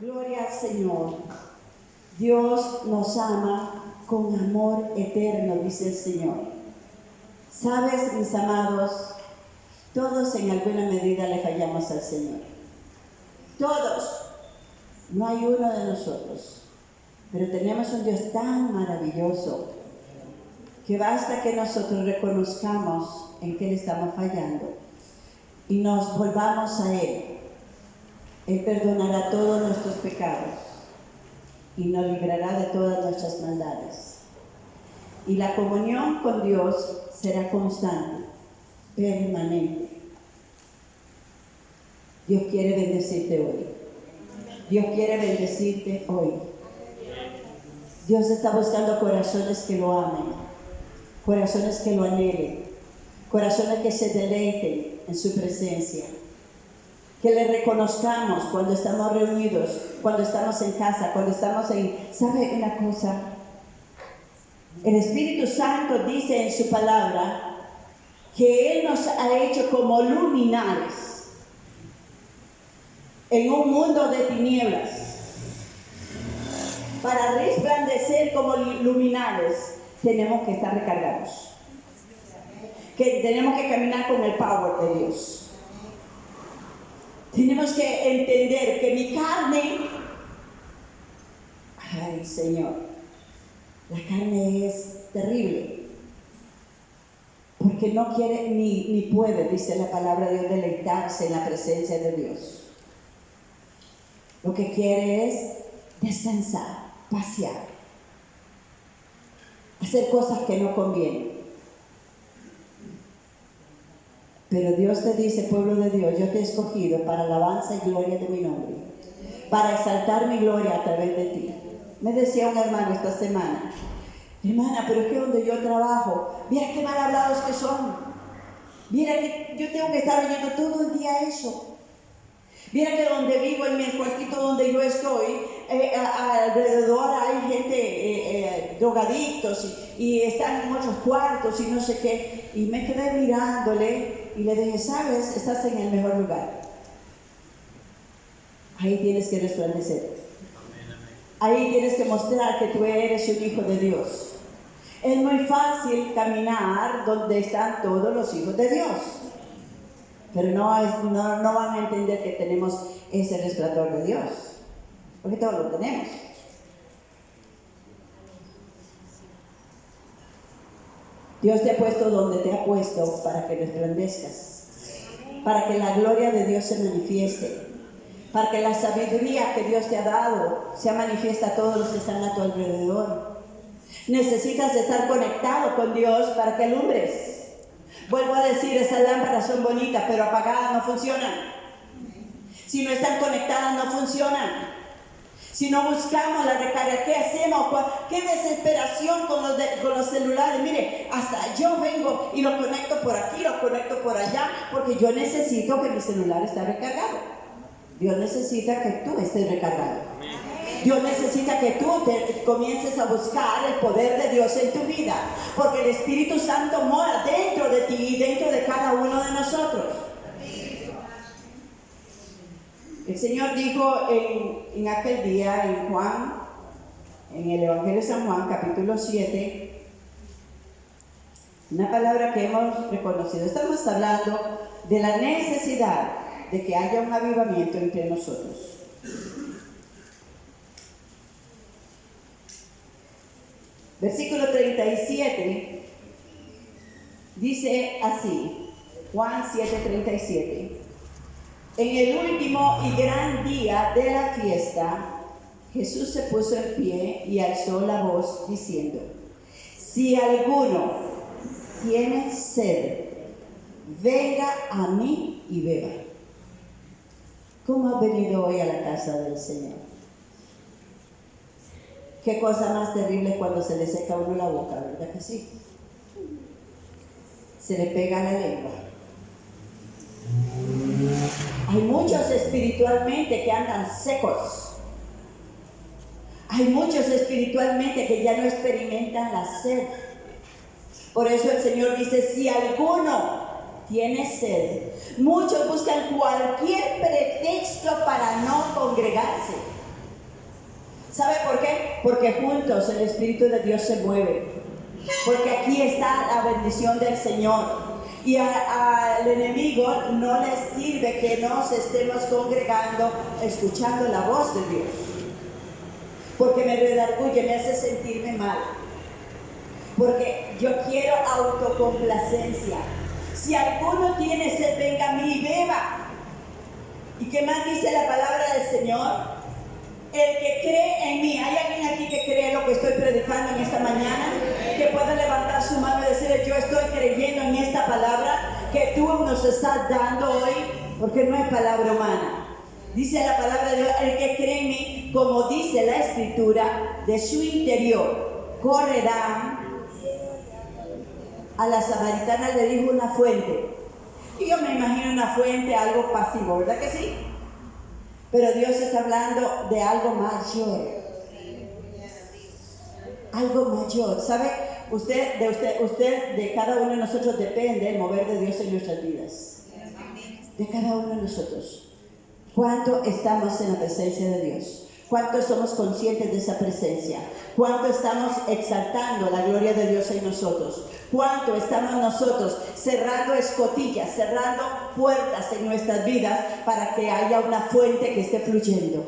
Gloria al Señor. Dios nos ama con amor eterno, dice el Señor. Sabes, mis amados, todos en alguna medida le fallamos al Señor. Todos. No hay uno de nosotros. Pero tenemos un Dios tan maravilloso que basta que nosotros reconozcamos en qué le estamos fallando y nos volvamos a Él. Él perdonará todos nuestros pecados y nos librará de todas nuestras maldades. Y la comunión con Dios será constante, permanente. Dios quiere bendecirte hoy. Dios quiere bendecirte hoy. Dios está buscando corazones que lo amen, corazones que lo anhelen, corazones que se deleiten en su presencia. Que le reconozcamos cuando estamos reunidos, cuando estamos en casa, cuando estamos en... ¿Sabe una cosa? El Espíritu Santo dice en su palabra que Él nos ha hecho como luminares en un mundo de tinieblas. Para resplandecer como luminares tenemos que estar recargados. Que tenemos que caminar con el power de Dios. Tenemos que entender que mi carne, ay Señor, la carne es terrible, porque no quiere ni puede, dice la palabra de Dios, deleitarse en la presencia de Dios. Lo que quiere es descansar, pasear, hacer cosas que no convienen. Pero Dios te dice, pueblo de Dios, yo te he escogido para alabanza y gloria de mi nombre, para exaltar mi gloria a través de ti. Me decía un hermano esta semana, hermana, pero es que donde yo trabajo, mira qué mal hablados que son. Mira que yo tengo que estar oyendo todo el día eso. Mira que donde vivo, en el cuartito donde yo estoy, alrededor hay gente, drogadictos, y están en otros cuartos y no sé qué. Y me quedé mirándole y le dije, ¿sabes? Estás en el mejor lugar. Ahí tienes que resplandecer. Ahí tienes que mostrar que tú eres un hijo de Dios. Es muy fácil caminar donde están todos los hijos de Dios. Pero no van a entender que tenemos ese resplandor de Dios, porque todos lo tenemos. Dios te ha puesto donde te ha puesto para que resplandezcas, para que la gloria de Dios se manifieste, para que la sabiduría que Dios te ha dado se manifiesta a todos los que están a tu alrededor. Necesitas estar conectado con Dios para que alumbres. Vuelvo a decir, esas lámparas son bonitas, pero apagadas no funcionan. Si no están conectadas, no funcionan. Si no buscamos la recarga, ¿qué hacemos? ¡Qué desesperación con los celulares! Mire, hasta yo vengo y lo conecto por aquí, lo conecto por allá, porque yo necesito que mi celular esté recargado. Dios necesita que tú estés recargado. Dios necesita que tú te comiences a buscar el poder de Dios en tu vida, porque el Espíritu Santo mora dentro de ti y dentro de cada uno de nosotros. El Señor dijo en aquel día, en Juan, en el Evangelio de San Juan, capítulo 7, una palabra que hemos reconocido. Estamos hablando de la necesidad de que haya un avivamiento entre nosotros. Versículo 37 dice así, Juan 7:37. En el último y gran día de la fiesta, Jesús se puso en pie y alzó la voz diciendo, si alguno tiene sed, venga a mí y beba. ¿Cómo has venido hoy a la casa del Señor? Qué cosa más terrible cuando se le seca a uno la boca, ¿verdad que sí? Se le pega la lengua. Hay muchos espiritualmente que andan secos. Hay muchos espiritualmente que ya no experimentan la sed. Por eso el Señor dice, si alguno tiene sed, muchos buscan cualquier pretexto para no congregarse. ¿Sabe por qué? Porque juntos el Espíritu de Dios se mueve. Porque aquí está la bendición del Señor. Y al enemigo no le sirve que nos estemos congregando, escuchando la voz de Dios. Porque me redarguye, me hace sentirme mal. Porque yo quiero autocomplacencia. Si alguno tiene sed, venga a mí y beba. ¿Y qué más dice la palabra del Señor? El que cree en mí. ¿Hay alguien aquí que cree lo que estoy predicando en esta mañana? Que pueda levantar su mano y decirle, yo estoy creyendo en esta palabra que tú nos estás dando hoy, porque no es palabra humana. Dice la palabra de Dios, el que cree en mí, como dice la Escritura, de su interior correrán. A la samaritana le dijo una fuente. Y yo me imagino una fuente, algo pasivo, ¿verdad que sí? Pero Dios está hablando de algo mayor. Algo mayor. ¿Sabe? Usted, de cada uno de nosotros depende el mover de Dios en nuestras vidas. De cada uno de nosotros. ¿Cuánto estamos en la presencia de Dios? ¿Cuánto somos conscientes de esa presencia? ¿Cuánto estamos exaltando la gloria de Dios en nosotros? ¿Cuánto estamos nosotros cerrando escotillas, cerrando puertas en nuestras vidas para que haya una fuente que esté fluyendo?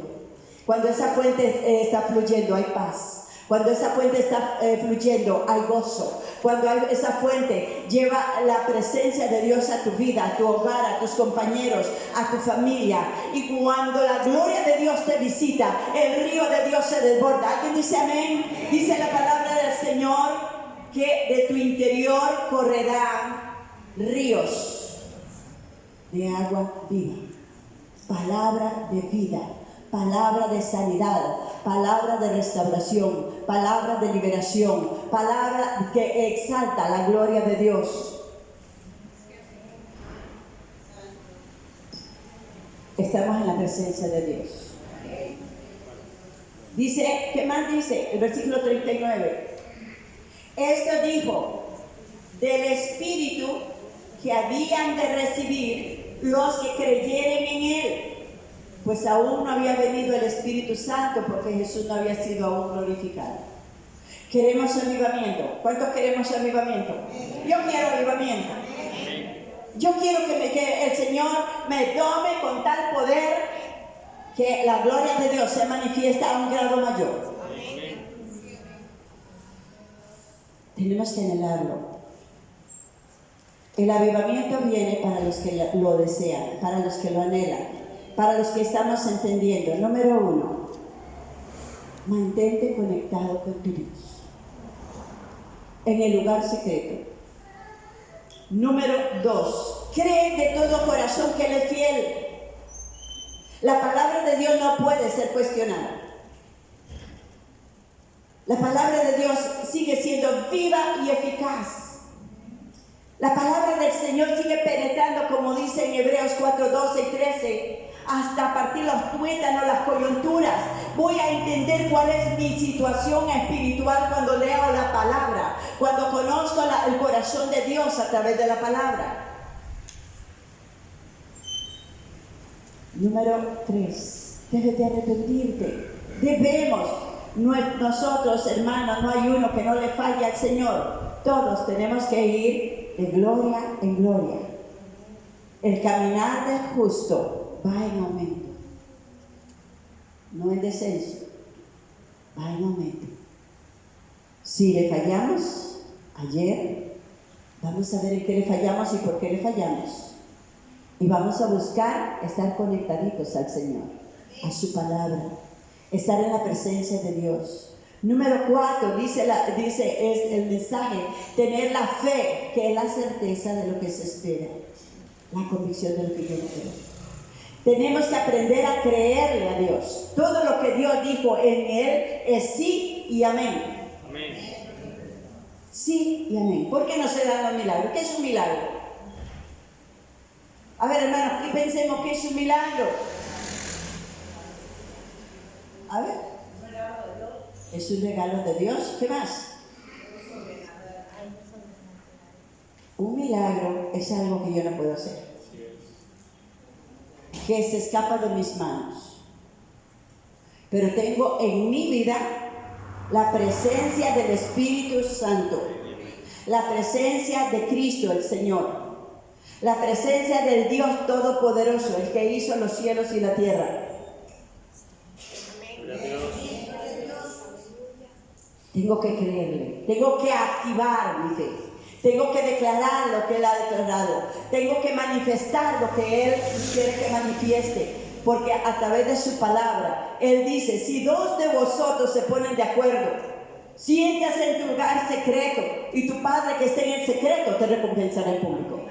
Cuando esa fuente está fluyendo hay paz. Cuando esa fuente está fluyendo hay gozo. Cuando esa fuente lleva la presencia de Dios a tu vida, a tu hogar, a tus compañeros, a tu familia. Y cuando la gloria de Dios te visita, el río de Dios se desborda. ¿Alguien dice amén? Dice la palabra del Señor que de tu interior correrán ríos. de agua viva, palabra de vida, palabra de sanidad, palabra de restauración, palabra de liberación, palabra que exalta la gloria de Dios. Estamos en la presencia de Dios. Dice, ¿qué más dice? El versículo 39. Esto dijo del Espíritu que habían de recibir los que creyeren en Él, pues aún no había venido el Espíritu Santo porque Jesús no había sido aún glorificado. Queremos avivamiento. ¿Cuántos queremos avivamiento? Yo quiero avivamiento. Yo quiero que el Señor me tome con tal poder que la gloria de Dios se manifiesta a un grado mayor. Tenemos que anhelarlo. El avivamiento viene para los que lo desean, para los que lo anhelan, para los que estamos entendiendo. Número 1, mantente conectado con tu Dios en el lugar secreto. Número 2, cree de todo corazón que Él es fiel. La palabra de Dios no puede ser cuestionada. La palabra de Dios sigue siendo viva y eficaz. La palabra del Señor sigue penetrando, como dice en Hebreos 4, 12 y 13, hasta partir los tuétanos, las coyunturas. Voy a entender cuál es mi situación espiritual cuando leo la palabra, cuando conozco el corazón de Dios a través de la palabra. Número 3, debes de arrepentirte. Debemos, nosotros hermanos, no hay uno que no le falle al Señor. Todos tenemos que ir de gloria en gloria. El caminar del justo va en aumento, no en descenso, va en aumento. Si le fallamos ayer, vamos a ver en qué le fallamos y por qué le fallamos. Y vamos a buscar estar conectaditos al Señor, a su palabra, estar en la presencia de Dios. Número 4, dice es el mensaje, tener la fe, que es la certeza de lo que se espera, la convicción de lo que yo no creo. Tenemos que aprender a creerle a Dios. Todo lo que Dios dijo en Él es sí y amén. Amén. Sí y amén. ¿Por qué no se dan los milagros? ¿Qué es un milagro? A ver, hermanos, ¿qué pensemos que es un milagro? A ver. Es un regalo de Dios. ¿Qué más? Un milagro es algo que yo no puedo hacer, que se escapa de mis manos. Pero tengo en mi vida la presencia del Espíritu Santo, la presencia de Cristo el Señor, la presencia del Dios Todopoderoso, el que hizo los cielos y la tierra. Tengo que creerle, tengo que activar mi fe, tengo que declarar lo que Él ha declarado, tengo que manifestar lo que Él quiere que manifieste, porque a través de su palabra, Él dice, si 2 de vosotros se ponen de acuerdo, siéntase en tu lugar secreto, y tu Padre que esté en el secreto te recompensará en público.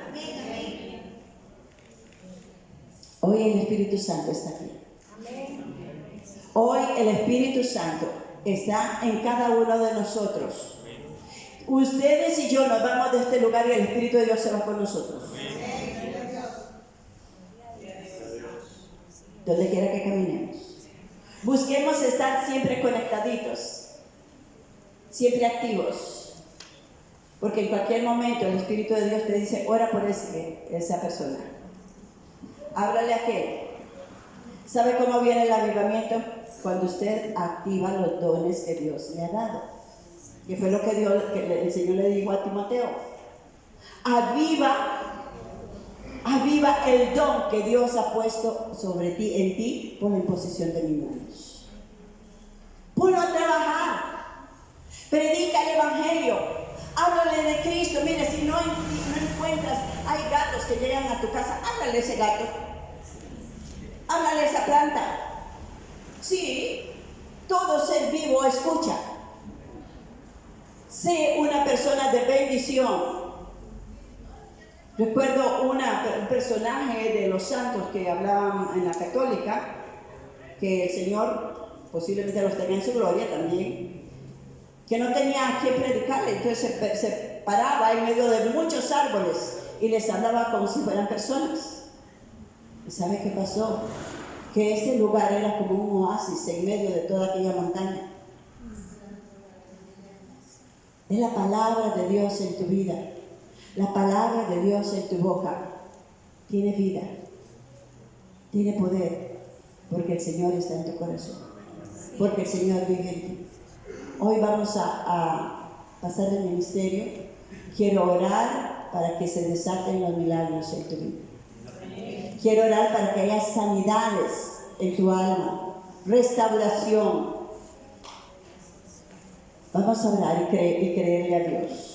Hoy el Espíritu Santo está aquí. Hoy el Espíritu Santo está en cada uno de nosotros. Ustedes y yo nos vamos de este lugar y el Espíritu de Dios se va con nosotros. Donde quiera que caminemos. Busquemos estar siempre conectaditos, siempre activos, porque en cualquier momento el Espíritu de Dios te dice, ora por esa persona. Háblale a aquel. ¿Sabe cómo viene el avivamiento? Cuando usted activa los dones que Dios le ha dado. Que fue lo que el Señor le dijo a Timoteo. Aviva el don que Dios ha puesto sobre ti, en ti, por la imposición de mis manos. Ponlo a trabajar. Predica el Evangelio. Háblale de Cristo. Mire, si no encuentras, hay gatos que llegan a tu casa, háblale a ese gato. Háblale a esa planta. Sí, todo ser vivo escucha. Sé una persona de bendición. Recuerdo un personaje de los santos que hablaban en la católica, que el Señor posiblemente los tenga en su gloria también, que no tenía a quién predicarle, entonces se paraba en medio de muchos árboles y les hablaba como si fueran personas. ¿Y sabe qué pasó? Que ese lugar era como un oasis en medio de toda aquella montaña. Es la palabra de Dios en tu vida. La palabra de Dios en tu boca tiene vida, tiene poder, porque el Señor está en tu corazón, porque el Señor vive en ti. Hoy vamos a pasar el ministerio. Quiero orar para que se desaten los milagros en tu vida. Quiero orar para que haya sanidades en tu alma, restauración. Vamos a orar y creerle a Dios.